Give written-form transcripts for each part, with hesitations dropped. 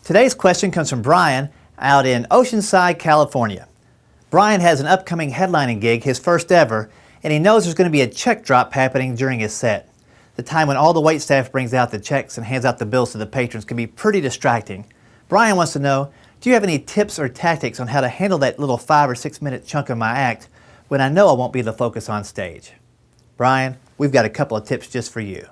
Today's question comes from Brian out in Oceanside, California. Brian has an upcoming headlining gig, his first ever, and he knows there's going to be a check drop happening during his set. The time when all the waitstaff brings out the checks and hands out the bills to the patrons can be pretty distracting. Brian wants to know, do you have any tips or tactics on how to handle that little 5 or 6 minute chunk of my act when I know I won't be the focus on stage? Brian, we've got a couple of tips just for you.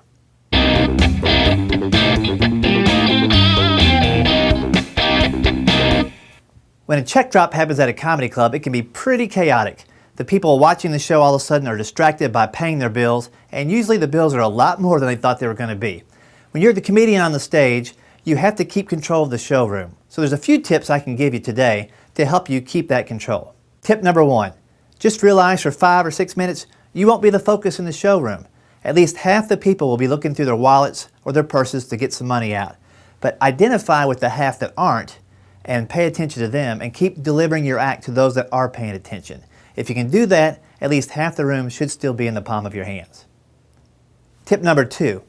When a check drop happens at a comedy club, it can be pretty chaotic. The people watching the show all of a sudden are distracted by paying their bills, and usually the bills are a lot more than they thought they were going to be. When you're the comedian on the stage, you have to keep control of the showroom. So there's a few tips I can give you today to help you keep that control. Tip number 1, just realize for 5 or 6 minutes, you won't be the focus in the showroom. At least half the people will be looking through their wallets or their purses to get some money out. But identify with the half that aren't and pay attention to them and keep delivering your act to those that are paying attention. If you can do that, at least half the room should still be in the palm of your hands. Tip number 2,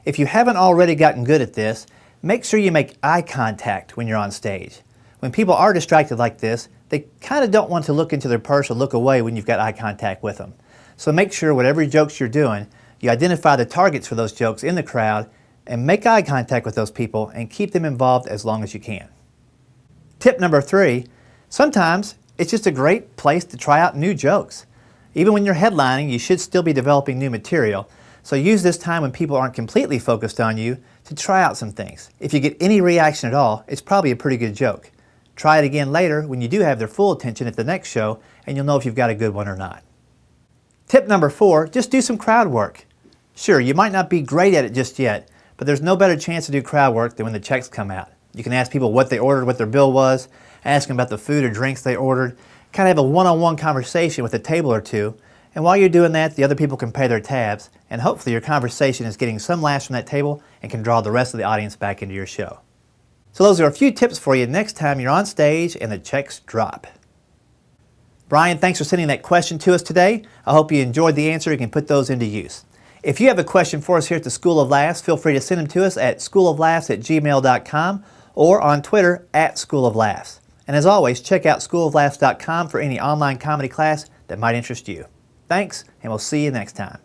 if you haven't already gotten good at this, make sure you make eye contact when you're on stage. When people are distracted like this, they kind of don't want to look into their purse or look away when you've got eye contact with them. So make sure whatever jokes you're doing, you identify the targets for those jokes in the crowd and make eye contact with those people and keep them involved as long as you can. Tip number 3, sometimes it's just a great place to try out new jokes. Even when you're headlining, you should still be developing new material, so use this time when people aren't completely focused on you to try out some things. If you get any reaction at all, it's probably a pretty good joke. Try it again later when you do have their full attention at the next show, and you'll know if you've got a good one or not. Tip number 4, just do some crowd work. Sure, you might not be great at it just yet, but there's no better chance to do crowd work than when the checks come out. You can ask people what they ordered, what their bill was, ask them about the food or drinks they ordered, kind of have a one-on-one conversation with a table or two, and while you're doing that, the other people can pay their tabs, and hopefully your conversation is getting some laughs from that table and can draw the rest of the audience back into your show. So those are a few tips for you next time you're on stage and the checks drop. Brian, thanks for sending that question to us today. I hope you enjoyed the answer and can put those into use. If you have a question for us here at the School of Laughs, feel free to send them to us at schooloflaughs@gmail.com or on Twitter @SchoolOfLaughs. And as always, check out SchoolOfLaughs.com for any online comedy class that might interest you. Thanks, and we'll see you next time.